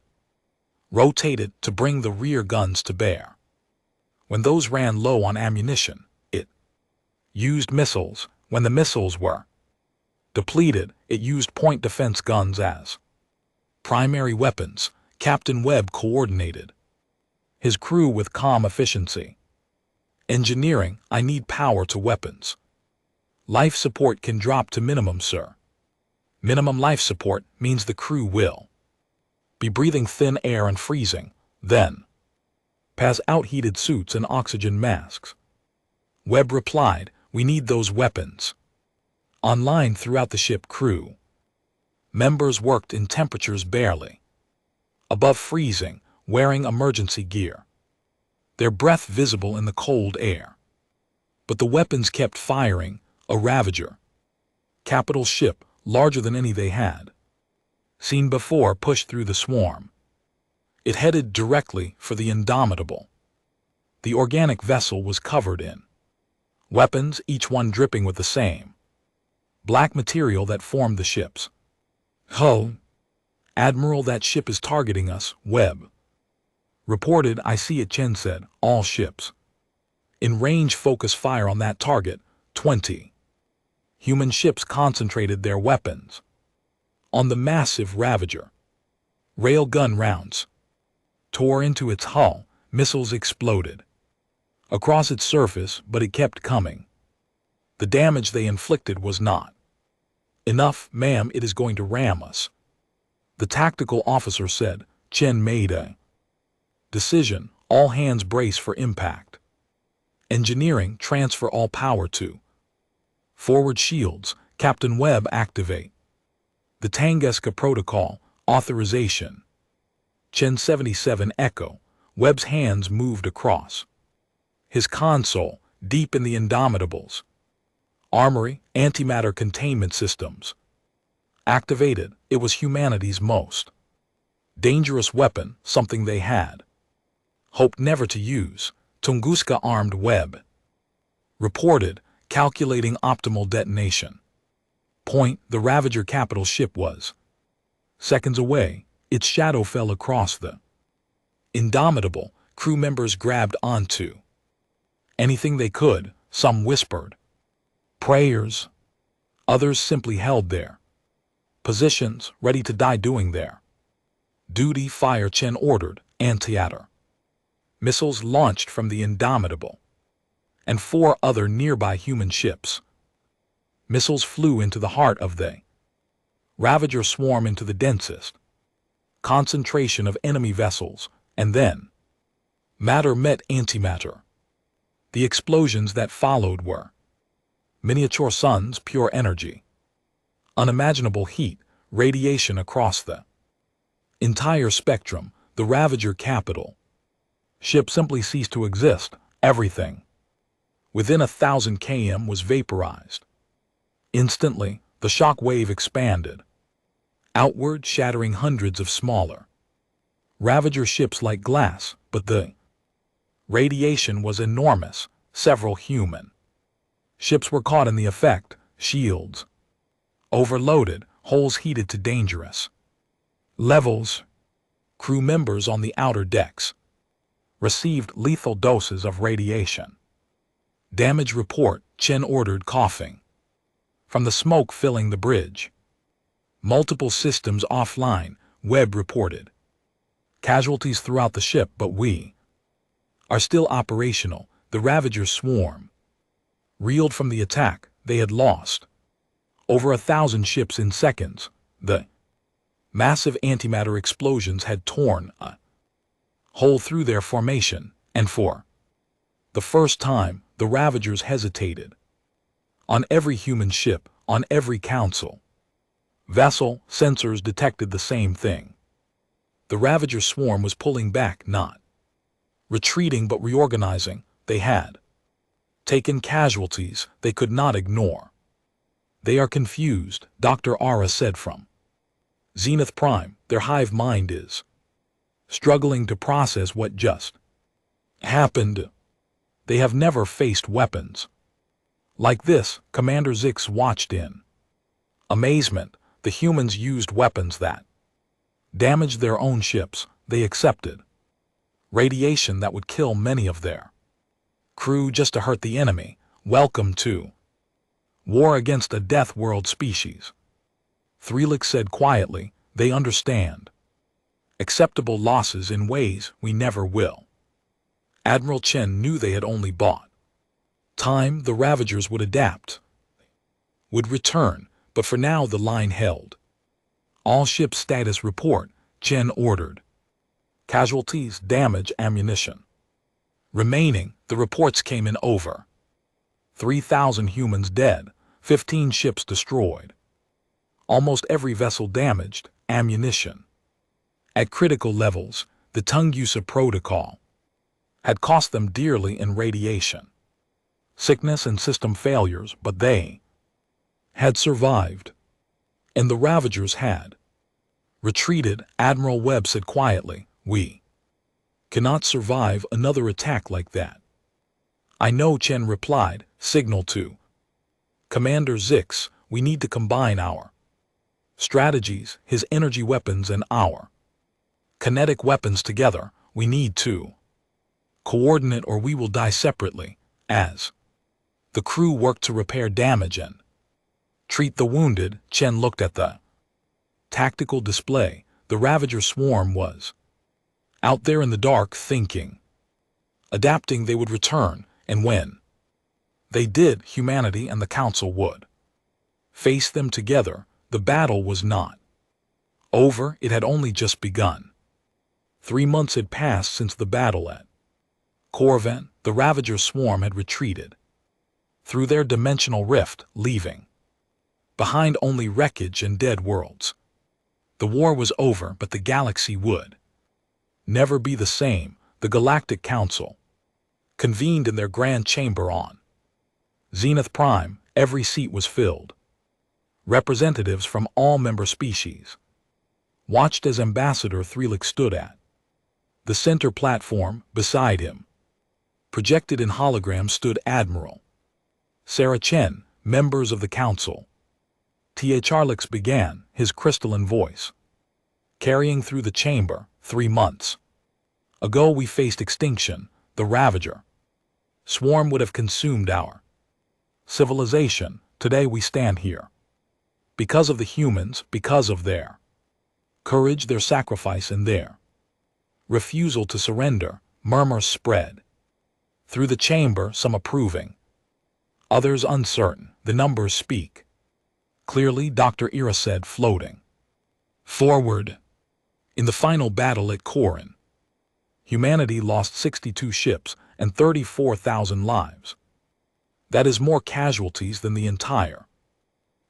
rotated to bring the rear guns to bear. When those ran low on ammunition, it used missiles. When the missiles were depleted, it used point defense guns as primary weapons. Captain Webb coordinated his crew with calm efficiency. Engineering, I need power to weapons. Life support can drop to minimum, sir. Minimum life support means the crew will be breathing thin air and freezing, then pass out heated suits and oxygen masks. Webb replied, we need those weapons online throughout the ship. Crew members worked in temperatures barely above freezing, wearing emergency gear, their breath visible in the cold air. But the weapons kept firing. A Ravager capital ship, larger than any they had seen before, pushed through the swarm. It headed directly for the Indomitable. The organic vessel was covered in weapons, each one dripping with the same black material that formed the ship's hull. Admiral, that ship is targeting us, Webb reported. I see it, Chen said. All ships in range focus fire on that target. 20 human ships concentrated their weapons on the massive Ravager. Railgun rounds tore into its hull. Missiles exploded across its surface, but it kept coming. The damage they inflicted was not enough. Ma'am, it is going to ram us, the tactical officer said. Chen made a decision. All hands brace for impact. Engineering, transfer all power to forward shields. Captain Webb, activate the Tunguska Protocol. Authorization. Chen 77 Echo. Webb's hands moved across his console, deep in the Indomitable's armory. Antimatter containment systems activated. It was humanity's most dangerous weapon, something they had hoped never to use, Tunguska armed web. Reported, calculating optimal detonation. Point, the Ravager capital ship was. Seconds away, its shadow fell across the Indomitable. Crew members grabbed onto anything they could. Some whispered prayers. Others simply held their positions, ready to die doing their duty. Fire, Chen ordered. Anti-air missiles launched from the Indomitable and 4 other nearby human ships. Missiles flew into the heart of the Ravager swarm, into the densest concentration of enemy vessels, and then matter met antimatter. The explosions that followed were miniature suns, pure energy, unimaginable heat, radiation across the entire spectrum. The Ravager capital ship simply ceased to exist. Everything within 1,000 km was vaporized. Instantly, the shock wave expanded outward, shattering hundreds of smaller Ravager ships like glass, but the radiation was enormous. Several human ships were caught in the effect, shields overloaded, holes heated to dangerous levels. Crew members on the outer decks received lethal doses of radiation. Damage report, Chen ordered, coughing from the smoke filling the bridge. Multiple systems offline, Webb reported. Casualties throughout the ship, but we are still operational. The Ravager swarm reeled from the attack. They had lost over 1,000 ships in seconds. The massive antimatter explosions had torn a hole through their formation, and for the first time, the Ravagers hesitated. On every human ship, on every council vessel, sensors detected the same thing. The Ravager swarm was pulling back, not retreating but reorganizing. They had taken casualties they could not ignore. They are confused, Dr. Ara said from Zenith Prime. Their hive mind is struggling to process what just happened. They have never faced weapons like this. Commander Zix watched in amazement. The humans used weapons that damaged their own ships. They accepted radiation that would kill many of their crew just to hurt the enemy. Welcome to war against a Deathworld species, Threelix said quietly. They understand acceptable losses in ways we never will. Admiral Chen knew they had only bought time. The Ravagers would adapt, would return, but for now the line held. All ship status report, Chen ordered. Casualties, damage, ammunition remaining. The reports came in over 3,000 humans dead, 15 ships destroyed, almost every vessel damaged, ammunition at critical levels. The Tunguska protocol had cost them dearly in radiation, sickness and system failures, but they had survived, and the Ravagers had retreated. Admiral Webb said quietly, we cannot survive another attack like that. I know, Chen replied. Signal to Commander Zix, we need to combine our strategies, his energy weapons and our kinetic weapons together. We need to coordinate or we will die separately. As the crew worked to repair damage and treat the wounded, Chen looked at the tactical display. The Ravager swarm was out there in the dark, thinking, adapting they would return, and when they did, humanity and the Council would face them together. The battle was not over, it had only just begun. 3 months had passed since the battle at Corvin. The Ravager swarm had retreated through their dimensional rift, leaving behind only wreckage and dead worlds. The war was over, but the galaxy would never be the same. The Galactic Council convened in their grand chamber on Zenith Prime. Every seat was filled. Representatives from all member species watched as Ambassador Threelix stood at The center platform, beside him, projected in hologram, stood Admiral Sarah Chen, members of the council. Charlix began, his crystalline voice carrying through the chamber. 3 months ago we faced extinction, the Ravager swarm would have consumed our civilization. Today we stand here because of the humans, because of their courage, their sacrifice, and their refusal to surrender. Murmurs spread through the chamber, some approving, others uncertain. The numbers speak clearly, Dr. Ira said, floating forward. In the final battle at Corin, humanity lost 62 ships and 34,000 lives. That is more casualties than the entire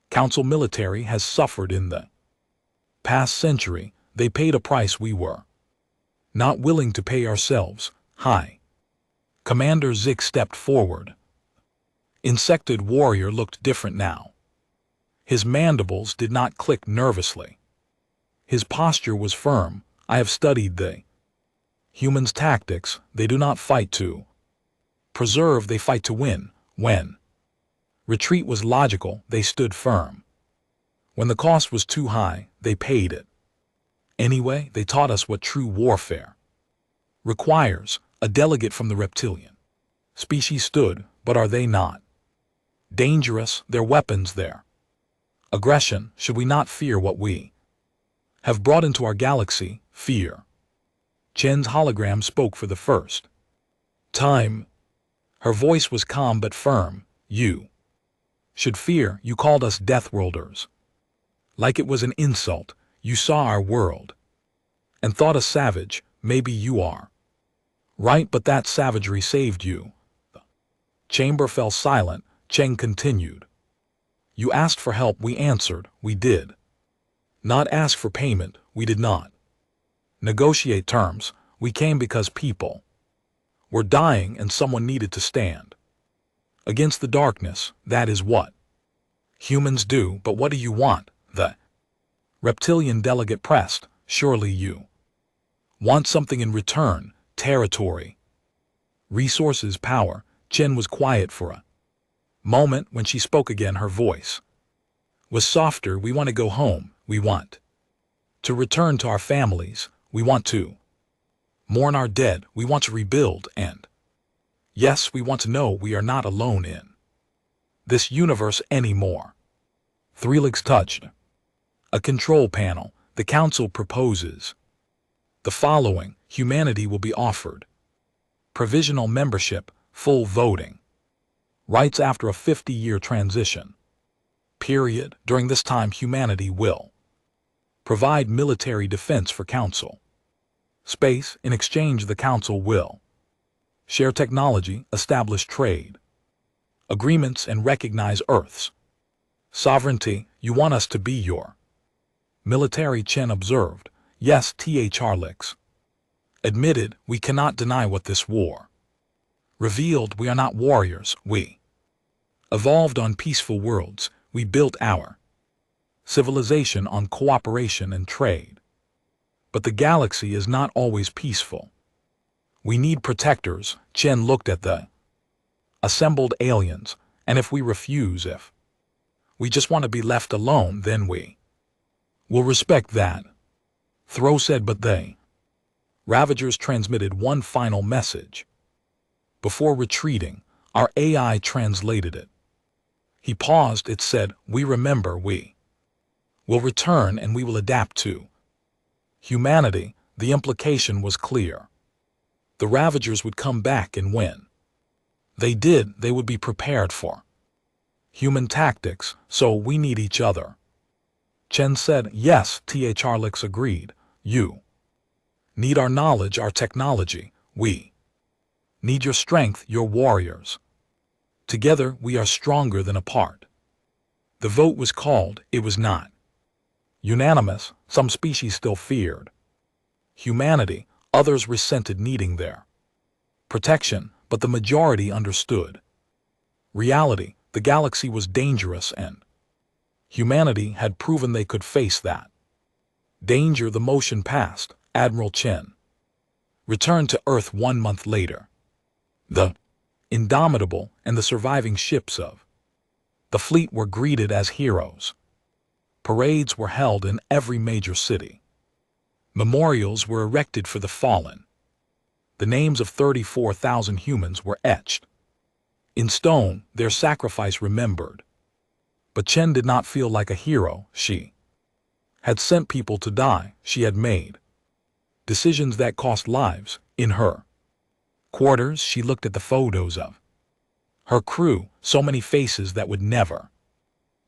Council military has suffered in the past century. They paid a price we were not willing to pay ourselves. High Commander Zik stepped forward. Insected warrior looked different now. His mandibles did not click nervously. His posture was firm. I have studied the humans' tactics. They do not fight to preserve, they fight to win. When retreat was logical, they stood firm. When the cost was too high, they paid it. Anyway, they taught us what true warfare requires. A delegate from the reptilian species stood. But are they not dangerous? Their weapons, their aggression. Should we not fear what we have brought into our galaxy? Fear. Chen's hologram spoke for the first time. Her voice was calm but firm. You should fear. You called us Deathworlders. Like it was an insult. You saw our world and thought us savage. Maybe you are right, but that savagery saved you. The chamber fell silent. Cheng continued. You asked for help. We answered. We did not ask for payment. We did not negotiate terms. We came because people were dying and someone needed to stand against the darkness. That is what humans do. But what do you want? The reptilian delegate pressed. Surely you want something in return. Territory, resources, power. Chen was quiet for a moment. When she spoke again, her voice was softer. We want to go home. We want to return to our families. We want to mourn our dead. We want to rebuild. And yes, we want to know we are not alone in this universe anymore. Three legs touched a control panel. The council proposes the following. Humanity will be offered provisional membership, full voting rights after a 50-year transition period. During this time, humanity will provide military defense for council space. In exchange, the council will share technology, establish trade agreements, and recognize Earth's sovereignty. You want us to be your military? Chen observed. Yes, Charlix admitted. We cannot deny what this war revealed. We are not warriors. We evolved on peaceful worlds. We built our civilization on cooperation and trade. But the galaxy is not always peaceful. We need protectors. Chen looked at the assembled aliens. And if we refuse, if we just want to be left alone, then we will respect that. Thro said, but they Ravagers transmitted one final message. Before retreating, our AI translated it. He paused. It said, we remember, we will return, and we will adapt to humanity. The implication was clear. The Ravagers would come back, and when they did, they would be prepared for human tactics. So we need each other. Chen said. Yes, Charlix agreed. You need our knowledge, our technology. We need your strength, your warriors. Together we are stronger than apart. The vote was called. It was not unanimous. Some species still feared humanity. Others resented needing their protection. But the majority understood reality. The galaxy was dangerous, and humanity had proven they could face that danger. The motion passed. Admiral Chen returned to Earth 1 month later. The Indomitable and the surviving ships of the fleet were greeted as heroes. Parades were held in every major city. Memorials were erected for the fallen. The names of 34,000 humans were etched in stone, their sacrifice remembered. But Chen did not feel like a hero. She had sent people to die. She had made decisions that cost lives. In her quarters, she looked at the photos of her crew, so many faces that would never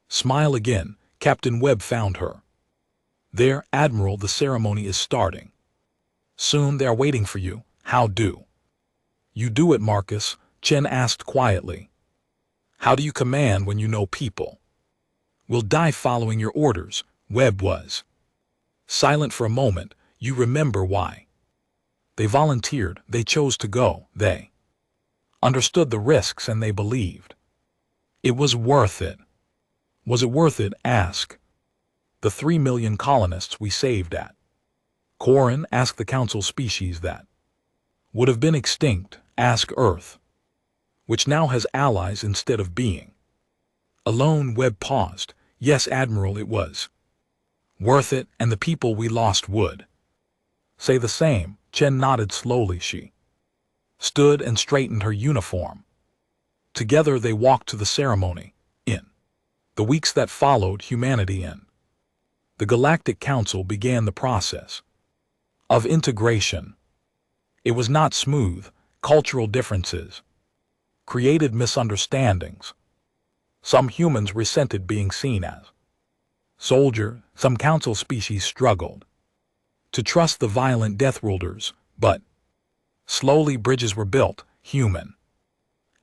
smile again. Captain Webb found her. There, Admiral, the ceremony is starting. Soon they are waiting for you. How do you do it, Marcus? Chen asked quietly. How do you command when you know people will die following your orders? Webb was silent for a moment. You remember why they volunteered. They chose to go. They understood the risks and they believed it was worth it. Was it worth it? Ask the 3 million colonists we saved at Corin. Ask the council species that would have been extinct. Ask Earth, which now has allies instead of being alone. Webb paused. Yes, Admiral, it was worth it, and the people we lost would say the same. Chen nodded slowly. She stood and straightened her uniform. Together they walked to the ceremony. In the weeks that followed, humanity and the Galactic Council began the process of integration. It was not smooth. Cultural differences created misunderstandings. Some humans resented being seen as soldier. Some council species struggled to trust the violent Deathworlders, but slowly bridges were built. Human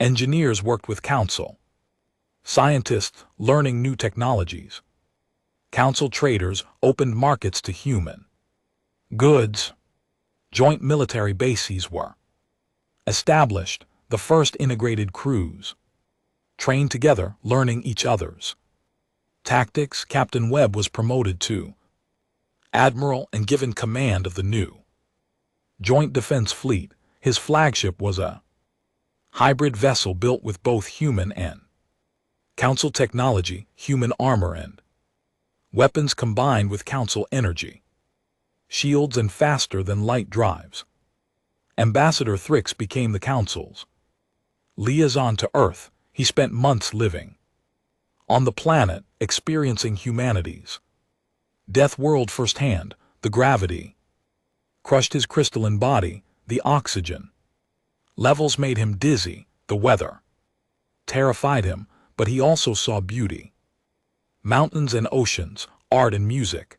engineers worked with council scientists, learning new technologies. Council traders opened markets to human goods. Joint military bases were established. The first integrated crews trained together, learning each other's tactics. Captain Webb was promoted to Admiral and given command of the new Joint Defense Fleet. His flagship was a hybrid vessel built with both human and Council technology, human armor and weapons combined with Council energy, shields and faster than light drives. Ambassador Thrix became the Council's liaison to Earth. He spent months living on the planet, experiencing humanity's death world firsthand. The gravity crushed his crystalline body. The oxygen levels made him dizzy. The weather terrified him, but he also saw beauty. Mountains and oceans, art and music,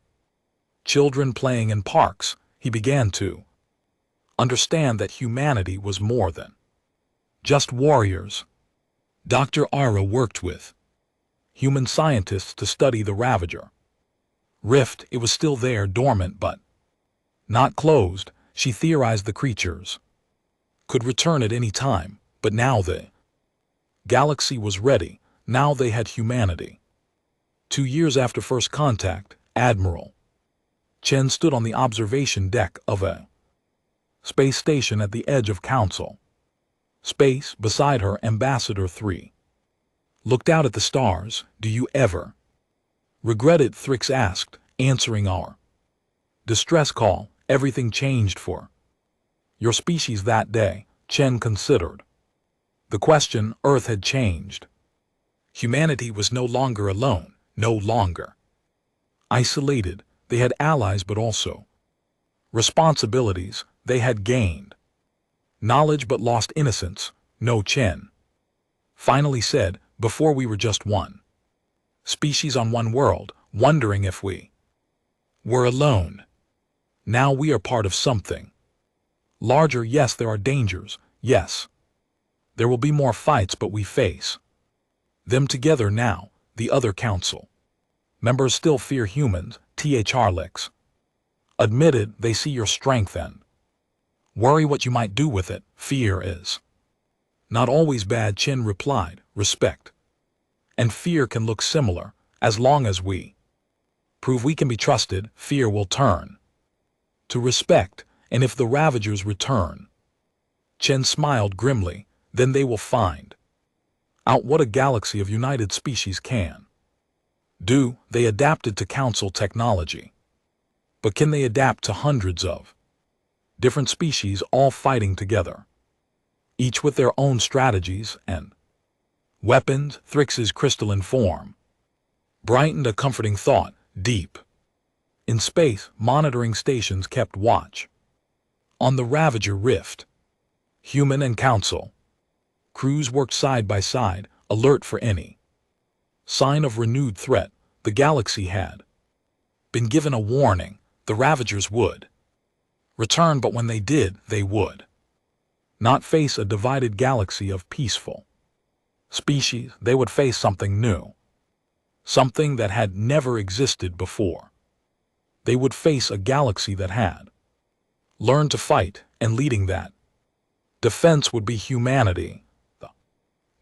children playing in parks. He began to understand that humanity was more than just warriors. Dr. Ara worked with human scientists to study the Ravager rift. It was still there, dormant but not closed. She theorized the creatures could return at any time, but now the galaxy was ready. Now they had humanity. 2 years after first contact, Admiral Chen stood on the observation deck of a space station at the edge of Council space. Beside her, Ambassador 3 looked out at the stars. Do you ever regret it? Thrix asked, answering our distress call. Everything changed for your species that day. Chen considered the question. Earth had changed. Humanity was no longer alone, no longer isolated. They had allies but also responsibilities. They had gained knowledge but lost innocence. No, Chen finally said, before we were just one species on one world, wondering if we were alone. Now we are part of something larger. Yes, there are dangers. Yes, there will be more fights, but we face them together now. The other council members still fear humans. Harlix admitted. They see your strength and worry what you might do with it. Fear is not always bad, Chen replied. Respect and fear can look similar. As long as we prove we can be trusted, fear will turn to respect. And if the Ravagers return, Chen smiled grimly, then they will find out what a galaxy of united species can do. They adapted to Council technology. But can they adapt to hundreds of different species all fighting together, each with their own strategies and weapons? Thrix's crystalline form brightened a comforting thought. Deep in space, monitoring stations kept watch on the Ravager rift. Human and Council crews worked side by side, alert for any sign of renewed threat. The galaxy had been given a warning. The Ravagers would return, but when they did, they would not face a divided galaxy of peaceful species. They would face something new, something that had never existed before. They would face a galaxy that had learned to fight, and leading that defense would be humanity. The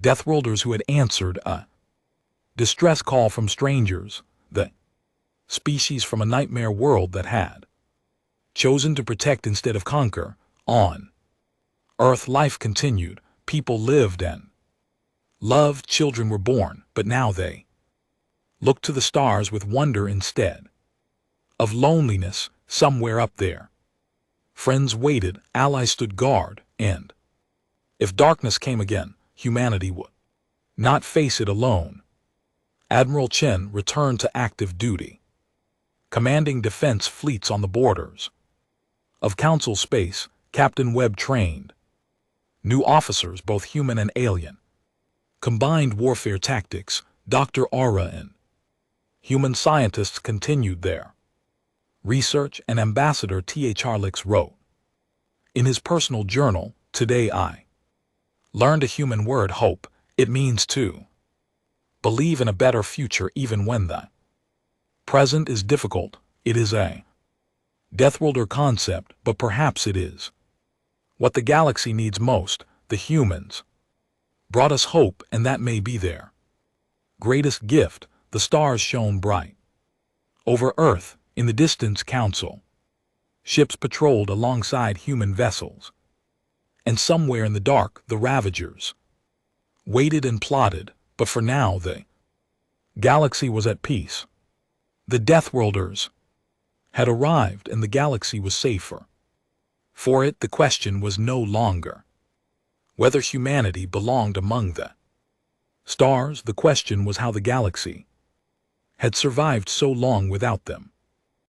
Deathworlders who had answered a distress call from strangers, the species from a nightmare world that had chosen to protect instead of conquer. On Earth, life continued. People lived and loved. Children were born, but now they looked to the stars with wonder instead of loneliness. Somewhere up there, friends waited, allies stood guard, and if darkness came again, humanity would not face it alone. Admiral Chen returned to active duty, commanding defense fleets on the borders of Council space. Captain Webb trained new officers, both human and alien, combined warfare tactics. Dr. Aura and human scientists continued their research, and Ambassador Th Harlix wrote in his personal journal, "Today I learned a human word, hope. It means to believe in a better future even when the present is difficult. It is a Deathworlder concept, but perhaps it is what the galaxy needs most. The humans brought us hope, and that may be their greatest gift." The stars shone bright over Earth. In the distance, Council ships patrolled alongside human vessels, and somewhere in the dark, the Ravagers waited and plotted. But for now, the galaxy was at peace. The Deathworlders had arrived, and the galaxy was safer. For it, the question was no longer whether humanity belonged among the stars. The question was how the galaxy had survived so long without them.